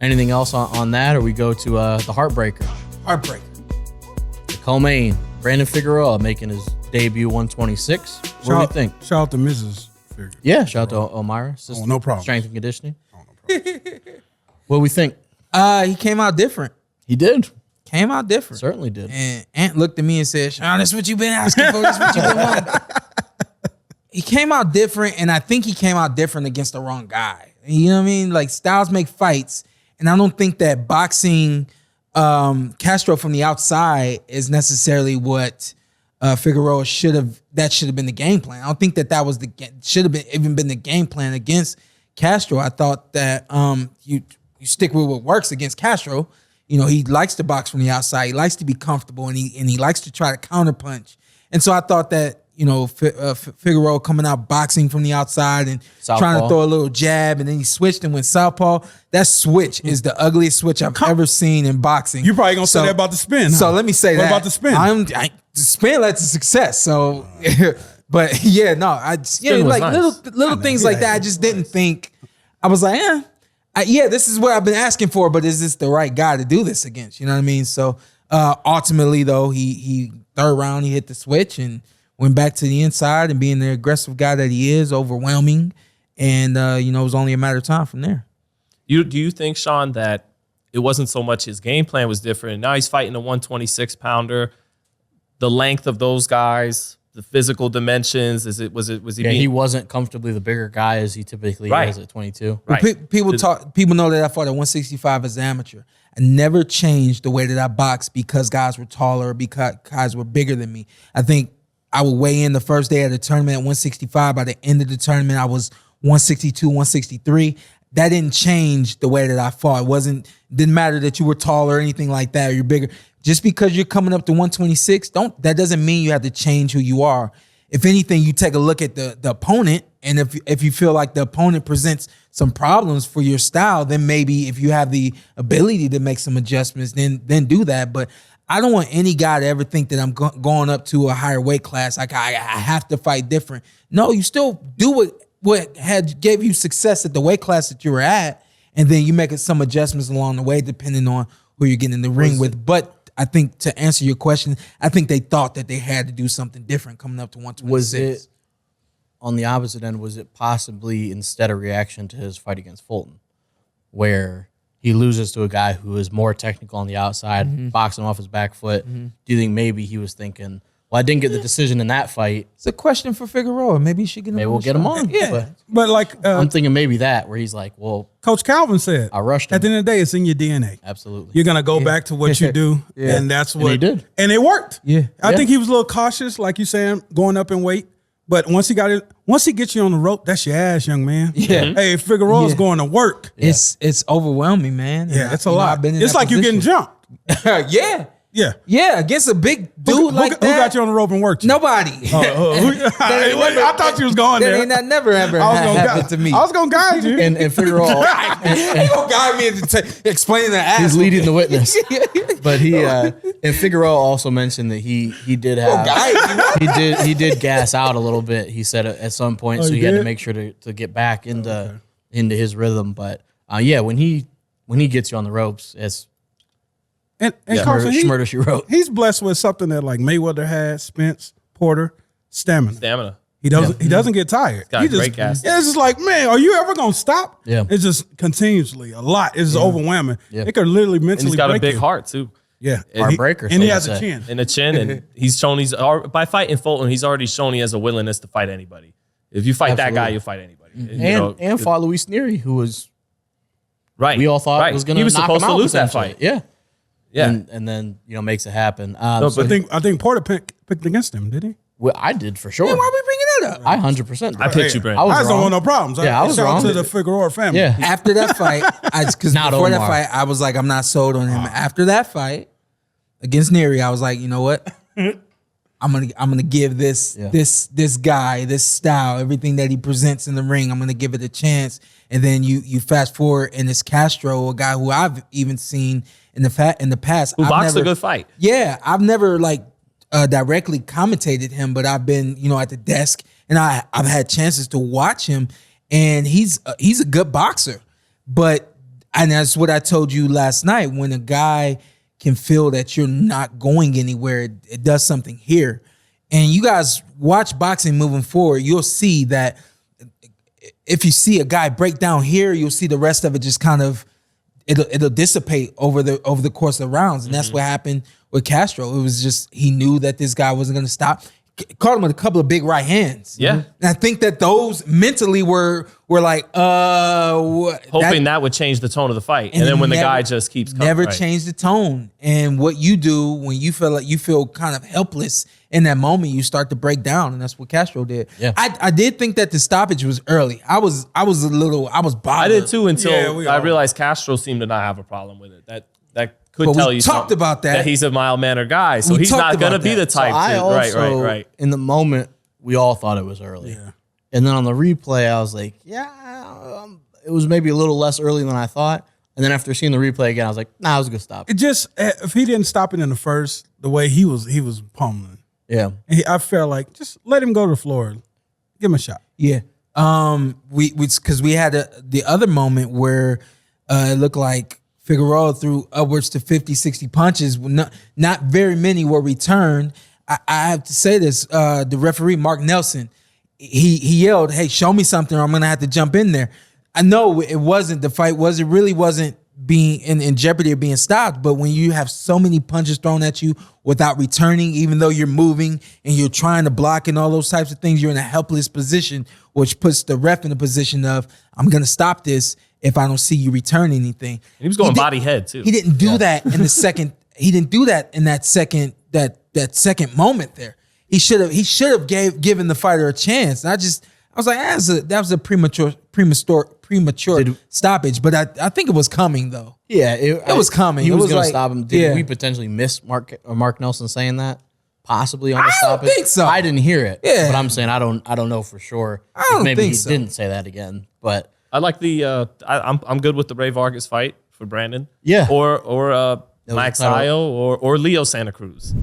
Anything else on that, or we go to the Heartbreaker? Heartbreaker. The co-main, Brandon Figueroa making his debut 126. What do you think? Shout out to Mrs. Figueroa. Yeah, shout out to Elmira. Oh, no problem. Strength and conditioning. Oh, no problem. What do we think? He came out different. He did. Came out different. Certainly did. And Ant looked at me and said, Shawn, that's what you've been asking for. That's what you've been wanting. He came out different, and I think he came out different against the wrong guy. You know what I mean? Like, styles make fights, and I don't think that boxing Castro from the outside is necessarily what Figueroa should have been the game plan. I don't think that was should have even been the game plan against Castro. I thought that you stick with what works against Castro. You know, he likes to box from the outside. He likes to be comfortable, and he likes to try to counterpunch. And so I thought that, you know, Figueroa coming out boxing from the outside and Southpaw. trying to throw a little jab, and then he switched and went southpaw. That switch is the ugliest switch I've ever seen in boxing. You probably gonna say that about the spin. So huh? let me say what that. about the spin? The spin led to success. So, but yeah, no, like nice. little things like that. I just didn't think. I was like, this is what I've been asking for, but is this the right guy to do this against? You know what I mean? So ultimately, though, he third round he hit the switch and went back to the inside and being the aggressive guy that he is, overwhelming, and it was only a matter of time from there. Do you think, Shawn, that it wasn't so much his game plan was different? Now he's fighting a 126 pounder. The length of those guys, the physical dimensions, was he? He wasn't comfortably the bigger guy as he typically is at 22. Right. People know that I fought at 165 as an amateur. I never changed the way that I boxed because guys were taller or because guys were bigger than me. I think I would weigh in the first day of the tournament at 165. By the end of the tournament, I was 162, 163. That didn't change the way that I fought. Didn't matter that you were taller or anything like that, or you're bigger. Just because you're coming up to 126, that doesn't mean you have to change who you are. If anything, you take a look at the opponent, and if you feel like the opponent presents some problems for your style, then maybe if you have the ability to make some adjustments, then do that. But I don't want any guy to ever think that I'm going up to a higher weight class. Like I have to fight different. No, you still do what gave you success at the weight class that you were at, and then you make some adjustments along the way depending on who you're getting in the ring with. But I think to answer your question, I think they thought that they had to do something different coming up to 126. Was it, on the opposite end, was it possibly instead a reaction to his fight against Fulton, where he loses to a guy who is more technical on the outside, boxing off his back foot? Do you think maybe he was thinking, well, I didn't get the decision in that fight. It's a question for Figueroa. Maybe you should get him. Maybe we'll get him on. Yeah. But like I'm thinking maybe that, where he's like, well, Coach Calvin said, I rushed him. At the end of the day, it's in your DNA. Absolutely. You're gonna go back to what you do, Yeah. and that's what he did. And it worked. Yeah. I think he was a little cautious, like you saying, going up in weight. But once he gets you on the rope, that's your ass, young man. Yeah. Hey, Figueroa's going to work. It's overwhelming, man. Yeah, And it's a lot. I've been in It's that like you getting position. jumped. Yeah. Yeah. Yeah, against a big dude Who like that. who got you on the rope and worked you? Nobody. I thought you was going there. That never ever happened to me. I was gonna guide you. And Figueroa, He gonna guide me into explaining the ass. he's leading the witness. But and Figueroa also mentioned that he did have he did gas out a little bit. He said at some point, so he he had to did? make sure to get back into his rhythm. But when he gets you on the ropes, it's And Carson, Schmurder, she wrote. he's blessed with something that like Mayweather had, Spence, Porter, stamina. He doesn't get tired. got He great gas. Yeah, it's just like, man, are you ever gonna stop? Yeah. It's just continuously a lot. It's overwhelming. Yeah. It could literally And mentally he's got a break big you. heart too. Yeah. Heartbreaker, And he so has to a say. chin. In the chin, and he's shown by fighting Fulton, he's already shown he has a willingness to fight anybody. If you fight that guy, you'll fight anybody. And fought Luis Neary, who was right. we all thought was going to He was knock supposed him to out lose that potentially. fight. Yeah. Yeah. And then makes it happen. but I think Porter picked against him, did he? Well, I did for sure. Why are we bringing that up? I 100%. I picked you, Brent. I was I just don't wrong. want no problems. Yeah, I was Shout out wrong. to the Figueroa family. Yeah. After that fight, because Not before that Omar. fight, I was like, I'm not sold on him. After that fight against Neary, I was like, you know what? I'm gonna give this guy, this style, everything that he presents in the ring, I'm gonna give it a chance. And then you fast forward, and it's Castro, a guy who I've even seen in the past. Who I've boxed never- a good fight. Yeah, I've never directly commentated him, but I've been at the desk, and I've had chances to watch him, and he's a good boxer. But And that's what I told you last night. When a guy can feel that you're not going anywhere, it does something here. And you guys watch boxing moving forward, you'll see that if you see a guy break down here, you'll see the rest of it just kind of it'll dissipate over the course of the rounds. And that's what happened with Castro. It was just he knew that this guy wasn't going to stop. Caught him with a couple of big right hands. Yeah. And I think that those mentally were like, hoping that would change the tone of the fight. And then when the guy just keeps coming. Never change the tone. And what you do when you feel like you feel kind of helpless in that moment, you start to break down. And that's what Castro did. Yeah. I did think that the stoppage was early. I was bothered. I did too until we I all- realized Castro seemed to not have a problem with it. That could But we tell you talked something, about that. he's a mild-mannered guy. So We he's talked not going to about be that. the type I to, also, right. in the moment, we all thought it was early. Yeah. And then on the replay, I was like, it was maybe a little less early than I thought. And then after seeing the replay again, I was like, nah, it was a good stop. It just if he didn't stop it in the first, the way he was pummeling. Yeah. And I felt like just let him go to the floor, give him a shot. Yeah. Because we had the other moment where it looked like Figueroa threw upwards to 50, 60 punches. Not very many were returned. I have to say this. The referee, Mark Nelson, he yelled, "Hey, show me something or I'm going to have to jump in there." I know it wasn't, the fight really wasn't being in jeopardy of being stopped, but when you have so many punches thrown at you without returning, even though you're moving and you're trying to block and all those types of things, you're in a helpless position, which puts the ref in a position of, I'm going to stop this if I don't see you return anything. And he was going body head too. He didn't do that in the second. He didn't do that in that second second moment there. He should have given the fighter a chance. And I was like, that was a premature stoppage. But I think it was coming though. Yeah. It was coming. He It was was going like- to stop him. Did yeah. we potentially miss Mark Nelson saying that? Possibly on the I don't stoppage? think so. I didn't hear it. Yeah. But I'm saying I don't know for sure. I don't Maybe think he so. didn't say that again. But I like the. I'm good with the Ray Vargas fight for Brandon. Yeah. Or was Max a title. Ayo or Leo Santa Cruz.